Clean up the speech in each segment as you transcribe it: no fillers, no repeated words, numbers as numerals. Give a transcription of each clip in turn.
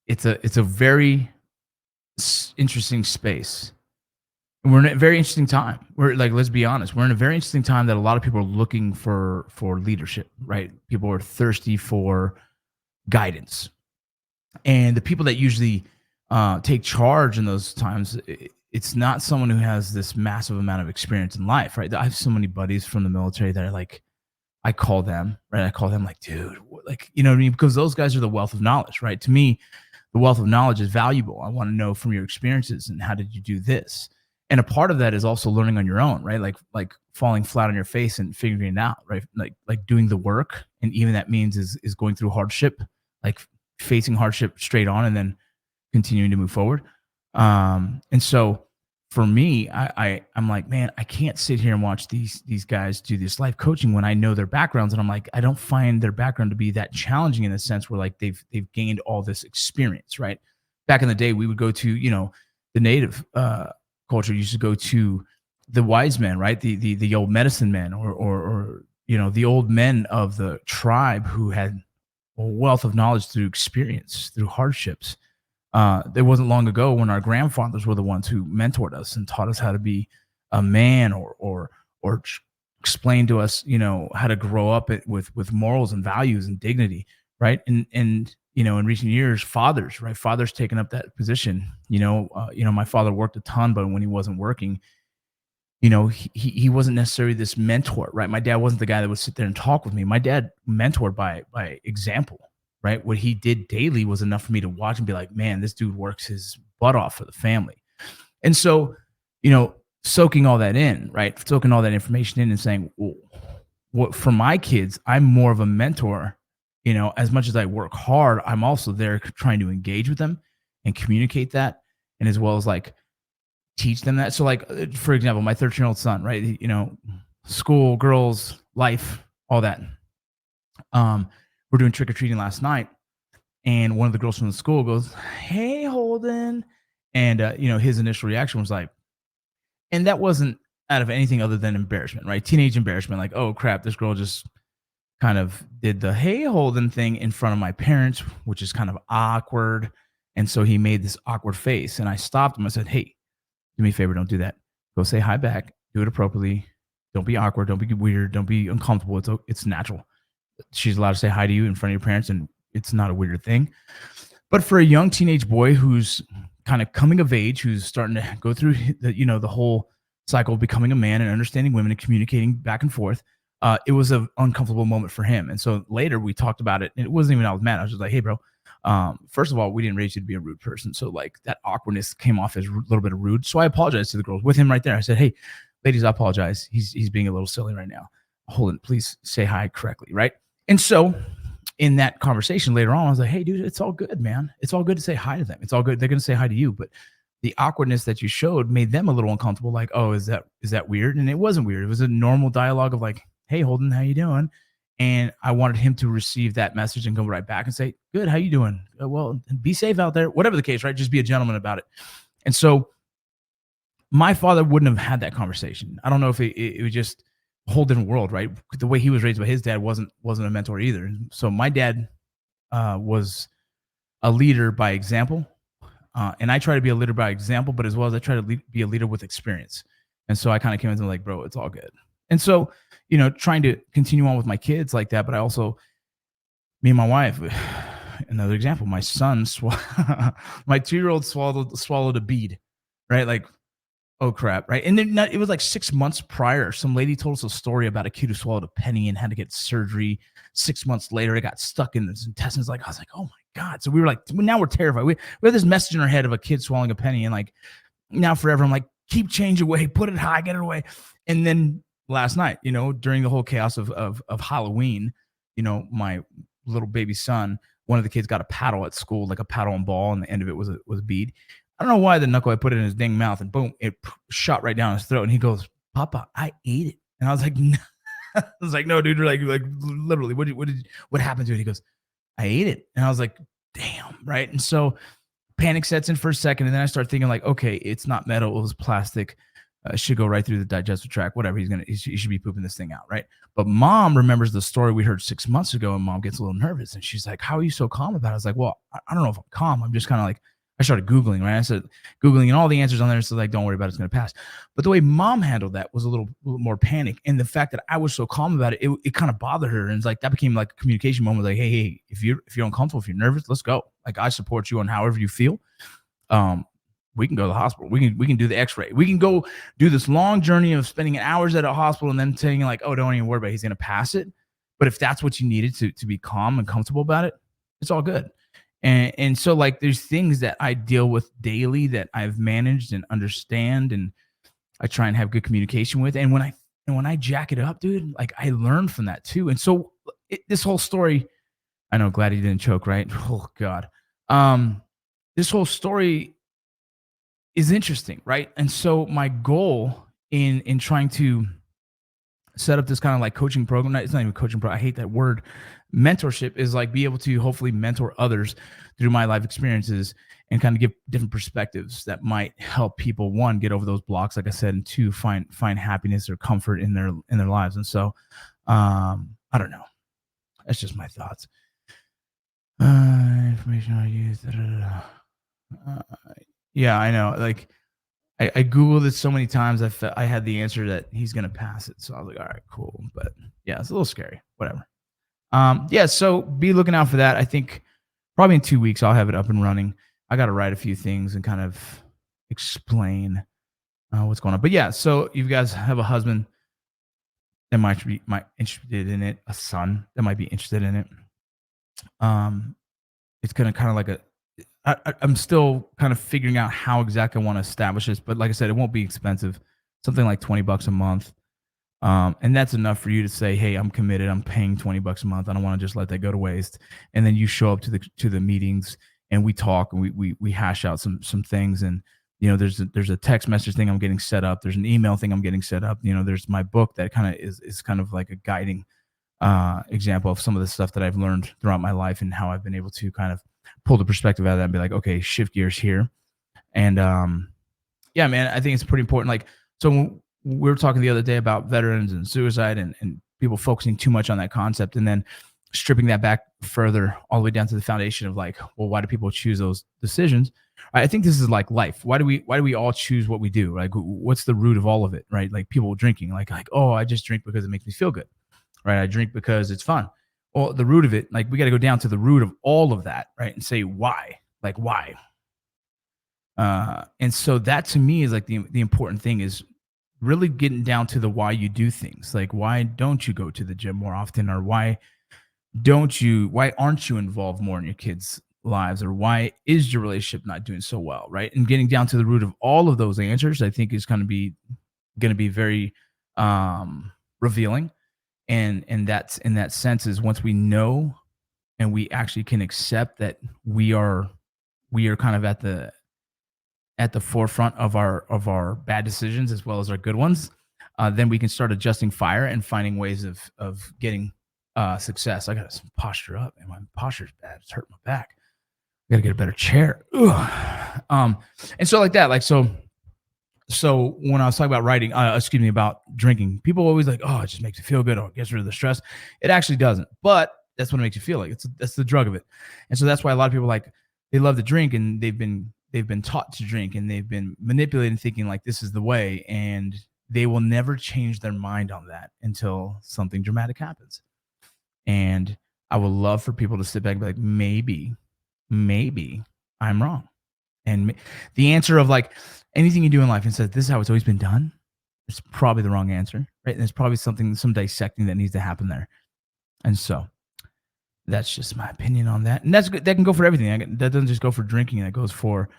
it's a very interesting space. And we're in a very interesting time. We're like, let's be honest, we're in a very interesting time that a lot of people are looking for leadership, right? People are thirsty for guidance, and the people that usually take charge in those times, it's not someone who has this massive amount of experience in life, right? I have so many buddies from the military that are like, I call them, right? I call them like, dude, like, you know what I mean? Because those guys are the wealth of knowledge, right? To me, the wealth of knowledge is valuable. I want to know from your experiences and how did you do this? And a part of that is also learning on your own, right? Like falling flat on your face and figuring it out, right? Like doing the work. And even that means is going through hardship, like facing hardship straight on and then continuing to move forward. And so for me, I'm like, man, I can't sit here and watch these guys do this life coaching when I know their backgrounds, and I'm like, I don't find their background to be that challenging in a sense where like they've gained all this experience, right? Back in the day, we would go to the native culture used to go to the wise men, right? The old medicine men, or the old men of the tribe who had a wealth of knowledge through experience, through hardships. It wasn't long ago when our grandfathers were the ones who mentored us and taught us how to be a man, or explained to us, how to grow up with morals and values and dignity, right? And in recent years, fathers, right? Fathers taken up that position. My father worked a ton, but when he wasn't working, he wasn't necessarily this mentor, right? My dad wasn't the guy that would sit there and talk with me. My dad mentored by example, right? What he did daily was enough for me to watch and be like, man, this dude works his butt off for the family. And so, soaking all that in, right? Soaking all that information in and saying, well, what for my kids, I'm more of a mentor. As much as I work hard, I'm also there trying to engage with them and communicate that, and as well as like teach them that. So, like, for example, my 13-year-old son, right? School, girls, life, all that. We're doing trick or treating last night, and one of the girls from the school goes, "Hey, Holden," and his initial reaction was like, and that wasn't out of anything other than embarrassment, right? Teenage embarrassment, like, oh crap, this girl just kind of did the "Hey, Holden" thing in front of my parents, which is kind of awkward. And so he made this awkward face, and I stopped him. I said, "Hey, do me a favor, don't do that. Go say hi back. Do it appropriately. Don't be awkward. Don't be weird. Don't be uncomfortable. It's natural. She's allowed to say hi to you in front of your parents, and it's not a weird thing." But for a young teenage boy who's kind of coming of age, who's starting to go through the whole cycle of becoming a man and understanding women and communicating back and forth, it was an uncomfortable moment for him. And so later we talked about it, and it wasn't even I was mad. I was just like, "Hey, bro, first of all, we didn't raise you to be a rude person, so like that awkwardness came off as a little bit of rude. So I apologized to the girls with him right there. I said, "Hey, ladies, I apologize. He's being a little silly right now. Hold it, please say hi correctly, right?" And so in that conversation later on, I was like, "Hey, dude, it's all good, man. It's all good to say hi to them. It's all good. They're gonna say hi to you, but the awkwardness that you showed made them a little uncomfortable. Like, oh, is that weird?" And it wasn't weird. It was a normal dialogue of like, "Hey, Holden, how you doing?" And I wanted him to receive that message and go right back and say, "Good, how you doing? Well, be safe out there." Whatever the case, right? Just be a gentleman about it. And so my father wouldn't have had that conversation. I don't know if it was just a whole different world, right? The way he was raised by his dad wasn't a mentor either. So my dad was a leader by example, and I try to be a leader by example, but as well as I try to be a leader with experience. And so I kind of came into like, bro, it's all good. And so trying to continue on with my kids like that, but I also, me and my wife, another example, my son, my 2-year-old swallowed a bead, right? Like, oh crap, right? And then it was like 6 months prior. Some lady told us a story about a kid who swallowed a penny and had to get surgery. 6 months later, it got stuck in his intestines. Like, I was like, oh my God. So we were like, now we're terrified. We have this message in our head of a kid swallowing a penny, and like now forever, I'm like, keep change away, put it high, get it away. And then last night, during the whole chaos of Halloween, my little baby son, one of the kids got a paddle at school, like a paddle and ball, and the end of it was a bead. I don't know why the knuckle I put it in his dang mouth, and boom, it shot right down his throat. And he goes, "Papa, I ate it." And I was like, no. I was like, "No, dude, like literally, what happened to it?" He goes, "I ate it." And I was like, damn, right? And so panic sets in for a second, and then I start thinking like, okay, it's not metal, it was plastic. should go right through the digestive tract, whatever. He should be pooping this thing out, right? But mom remembers the story we heard 6 months ago, and mom gets a little nervous, and she's like, "How are you so calm about it?" I was like, "Well, I don't know if I'm calm. I'm just kind of like." I started Googling, right? I said Googling, and all the answers on there. So like, don't worry about it, it's going to pass. But the way mom handled that was a little more panic, and the fact that I was so calm about it kind of bothered her, and it's like that became like a communication moment. Like, hey, if you're uncomfortable, if you're nervous, let's go. Like, I support you on however you feel. Um, we can go to the hospital. We can do the X-ray. We can go do this long journey of spending hours at a hospital and then saying like, oh, don't even worry about it. He's gonna pass it. But if that's what you needed to be calm and comfortable about it, it's all good. And so like there's things that I deal with daily that I've managed and understand, and I try and have good communication with. And when I jack it up, dude, like I learn from that too. And so this whole story, I know, glad he didn't choke, right? Oh God. Um, this whole story is interesting, right? And so my goal in trying to set up this kind of like coaching program, it's not even coaching program, I hate that word, mentorship, is like be able to hopefully mentor others through my life experiences and kind of give different perspectives that might help people, one, get over those blocks, like I said, and two, find happiness or comfort in their lives. And so I don't know, that's just my thoughts. Information I use. Da, da, da, da. Yeah, I know. Like I Googled it so many times. I had the answer that he's gonna pass it. So I was like, all right, cool. But yeah, it's a little scary. Whatever. Yeah, so be looking out for that. I think probably in 2 weeks I'll have it up and running. I gotta write a few things and kind of explain what's going on. But yeah, so you guys have a husband that might interested in it, a son that might be interested in it. Um, it's gonna kind of like I'm still kind of figuring out how exactly I want to establish this, but like I said, it won't be expensive. Something like $20 a month, and that's enough for you to say, "Hey, I'm committed. I'm paying $20 a month. I don't want to just let that go to waste." And then you show up to the meetings, and we talk, and we hash out some things. And there's a text message thing I'm getting set up. There's an email thing I'm getting set up. There's my book that kind of is kind of like a guiding example of some of the stuff that I've learned throughout my life and how I've been able to kind of pull the perspective out of that and be like, okay, shift gears here. And yeah, man, I think it's pretty important. Like, so we were talking the other day about veterans and suicide and people focusing too much on that concept, and then stripping that back further all the way down to the foundation of like, well, why do people choose those decisions? I think this is like life. Why do we all choose what we do? Like, what's the root of all of it, right? Like people drinking, like, oh, I just drink because it makes me feel good, right? I drink because it's fun. Well, the root of it, like we got to go down to the root of all of that, right? And say why, like why. And so that to me is like the important thing is really getting down to the why you do things. Like why don't you go to the gym more often, or why aren't you involved more in your kids' lives, or why is your relationship not doing so well, right? And getting down to the root of all of those answers, I think is going to be very revealing. And that's in that sense is once we know and we actually can accept that we are kind of at the forefront of our bad decisions as well as our good ones, then we can start adjusting fire and finding ways of getting success. I got some posture up, and my posture's bad. It's hurting my back. I gotta get a better chair. Ugh. And so like that, like so when I was talking about writing, excuse me, about drinking, people always like, oh, it just makes you feel good or it gets rid of the stress. It actually doesn't, but that's what it makes you feel like. That's the drug of it. And so that's why a lot of people like they love to drink, and they've been taught to drink, and they've been manipulated thinking like this is the way, and they will never change their mind on that until something dramatic happens. And I would love for people to sit back and be like, maybe I'm wrong. And the answer of like anything you do in life and says this is how it's always been done, it's probably the wrong answer, right? And there's probably some dissecting that needs to happen there. And so that's just my opinion on that. And that's good. That can go for everything. That doesn't just go for drinking. That goes for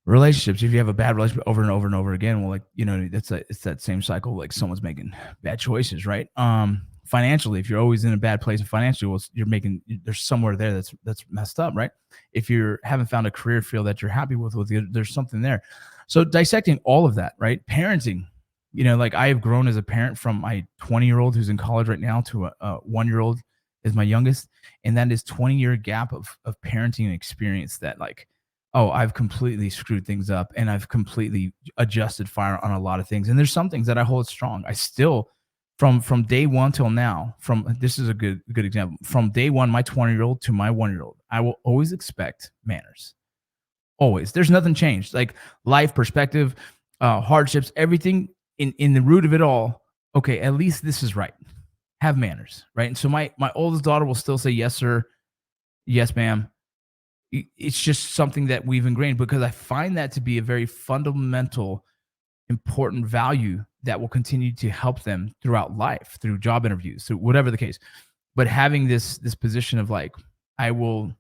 relationships. If you have a bad relationship over and over and over again, well, like it's that same cycle. Like someone's making bad choices, right? Financially, if you're always in a bad place financially, well, there's somewhere there that's messed up, right? If you haven't found a career field that you're happy with there's something there. So dissecting all of that, right? Parenting, like I have grown as a parent from my 20-year-old who's in college right now to a 1-year-old is my youngest, and that is 20-year gap of parenting and experience that like Oh, I've completely screwed things up and I've completely adjusted fire on a lot of things. And there's some things that I hold strong. I still from day one till now, from this is a good example. From day one, my 20-year-old to my 1-year-old, I will always expect manners. Always. There's nothing changed. Like life perspective, hardships, everything in the root of it all. Okay, at least this is right. Have manners, right? And so my oldest daughter will still say yes, sir, yes, ma'am. It's just something that we've ingrained because I find that to be a very fundamental, important value that will continue to help them throughout life, through job interviews, through whatever the case. But having this position of like, I will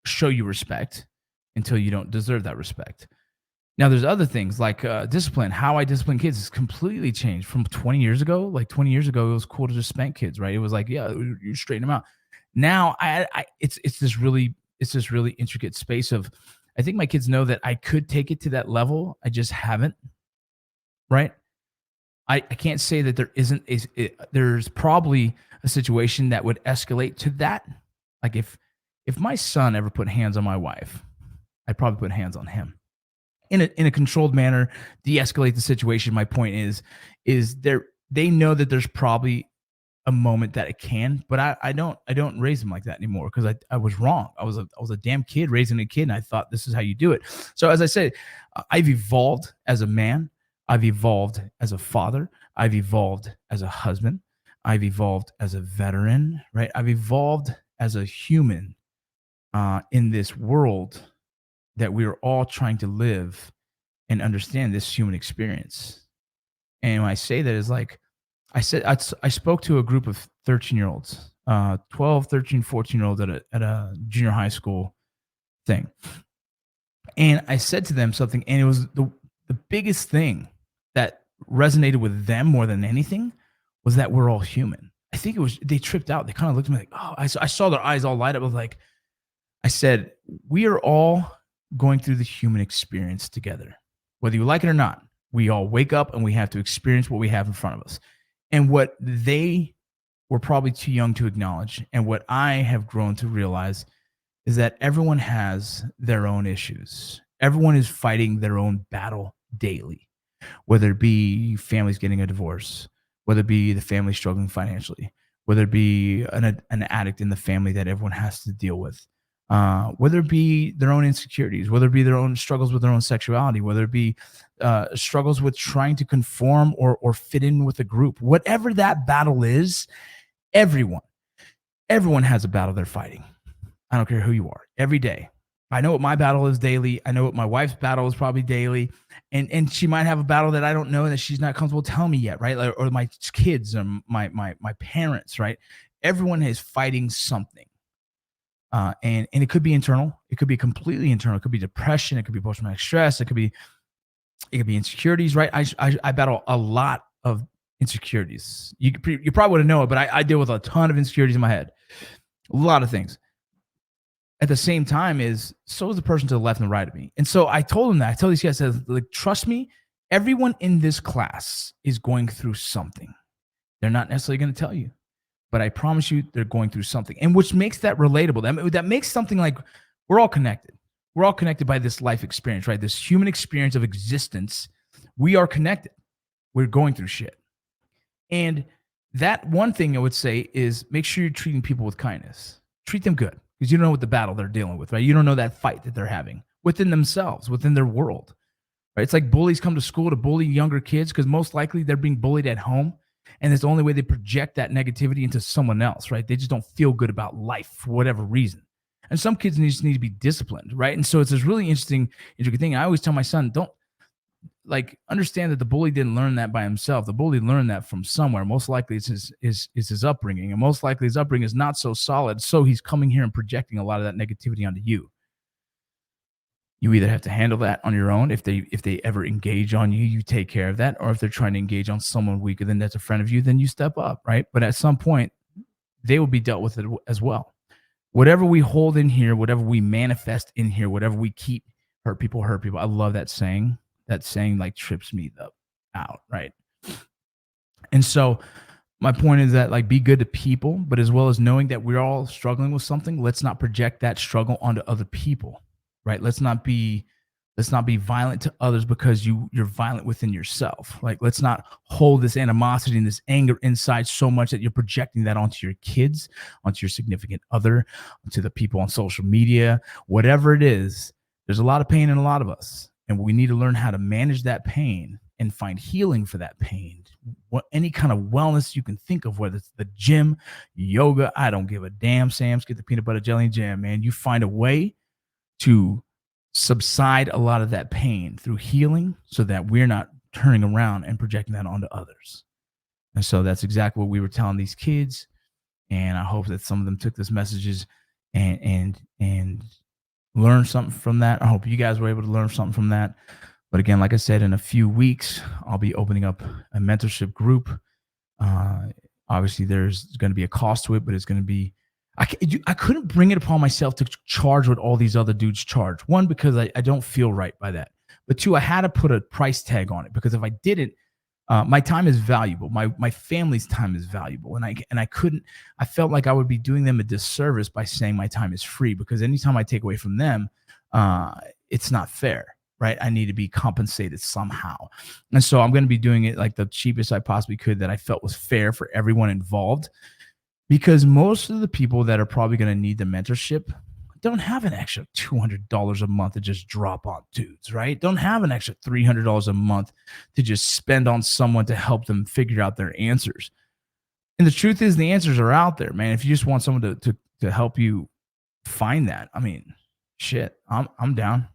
show you respect until you don't deserve that respect. Now, there's other things like discipline. How I discipline kids has completely changed from 20 years ago. Like 20 years ago, it was cool to just spank kids, right? It was like, yeah, you straighten them out. Now, it's this really intricate space of, I think my kids know that I could take it to that level. I just haven't, right? I can't say that there isn't there's probably a situation that would escalate to that. Like if my son ever put hands on my wife, I'd probably put hands on him in a controlled manner, de-escalate the situation. My point is they know that there's probably a moment that it can, but I don't raise them like that anymore because I was wrong. I was a damn kid raising a kid, and I thought this is how you do it. So as I said, I've evolved as a man. I've evolved as a father. I've evolved as a husband. I've evolved as a veteran. Right. I've evolved as a human in this world that we are all trying to live and understand this human experience. And when I say that is like, I spoke to a group of 13-year-olds, 12, 13, 14-year-olds at a junior high school thing. And I said to them something, and it was the biggest thing that resonated with them more than anything was that we're all human. I think it was, they tripped out. They kind of looked at me like, oh, I saw their eyes all light up. I was like, I said, we are all going through the human experience together. Whether you like it or not, we all wake up and we have to experience what we have in front of us. And what they were probably too young to acknowledge, and what I have grown to realize, is that everyone has their own issues. Everyone is fighting their own battle daily, whether it be families getting a divorce, whether it be the family struggling financially, whether it be an addict in the family that everyone has to deal with, whether it be their own insecurities, whether it be their own struggles with their own sexuality, whether it be struggles with trying to conform or fit in with a group, whatever that battle is, everyone, everyone has a battle they're fighting. I don't care who you are, every day. I know what my battle is daily. I know what my wife's battle is probably daily. And she might have a battle that I don't know that she's not comfortable telling me yet, right? Like, or my kids or my parents, right? Everyone is fighting something. And it could be internal. It could be completely internal. It could be depression. It could be post-traumatic stress. It could be insecurities, right? I battle a lot of insecurities. You probably wouldn't know it, but I deal with a ton of insecurities in my head. A lot of things. At the same time, so is the person to the left and the right of me. And so I told him that. I told these guys, I said, like, trust me, everyone in this class is going through something. They're not necessarily going to tell you, but I promise you they're going through something. And which makes that relatable. That makes something like we're all connected. We're all connected by this life experience, right? This human experience of existence. We are connected. We're going through shit. And that one thing I would say is make sure you're treating people with kindness. Treat them good, because you don't know what the battle they're dealing with, right? You don't know that fight that they're having within themselves, within their world, right? It's like bullies come to school to bully younger kids because most likely they're being bullied at home. And it's the only way they project that negativity into someone else, right? They just don't feel good about life for whatever reason. And some kids just need to be disciplined, right? And so it's this really interesting thing. I always tell my son, don't understand that the bully didn't learn that by himself. The bully learned that from somewhere. Most likely it's his upbringing. And most likely his upbringing is not so solid. So he's coming here and projecting a lot of that negativity onto you. You either have to handle that on your own. If they ever engage on you, you take care of that. Or if they're trying to engage on someone weaker than that's a friend of you, then you step up, right? But at some point, they will be dealt with it as well. Whatever we hold in here, whatever we manifest in here, whatever we keep, hurt people. I love that saying. That saying like trips me out, right? And so my point is that like be good to people, but as well as knowing that we're all struggling with something, let's not project that struggle onto other people, right? Let's not be violent to others because you're violent within yourself. Like, let's not hold this animosity and this anger inside so much that you're projecting that onto your kids, onto your significant other, onto the people on social media, whatever it is. There's a lot of pain in a lot of us, and we need to learn how to manage that pain and find healing for that pain. What any kind of wellness you can think of, whether it's the gym, yoga, I don't give a damn. Sam's get the peanut butter jelly and jam, man. You find a way to subside a lot of that pain through healing so that we're not turning around and projecting that onto others. And so that's exactly what we were telling these kids. And I hope that some of them took this messages and learned something from that. I hope you guys were able to learn something from that. But again, like I said, in a few weeks, I'll be opening up a mentorship group. Uh, Obviously, there's going to be a cost to it, but it's going to be. I couldn't bring it upon myself to charge what all these other dudes charge. One, because I don't feel right by that. But two, I had to put a price tag on it because if I didn't, my time is valuable. My family's time is valuable, and I couldn't. I felt like I would be doing them a disservice by saying my time is free because anytime I take away from them, it's not fair, right? I need to be compensated somehow, and so I'm going to be doing it like the cheapest I possibly could that I felt was fair for everyone involved. Because most of the people that are probably going to need the mentorship don't have an extra $200 a month to just drop on dudes, right? Don't have an extra $300 a month to just spend on someone to help them figure out their answers. And the truth is, the answers are out there, man. If you just want someone to help you find that, I mean, shit, I'm down.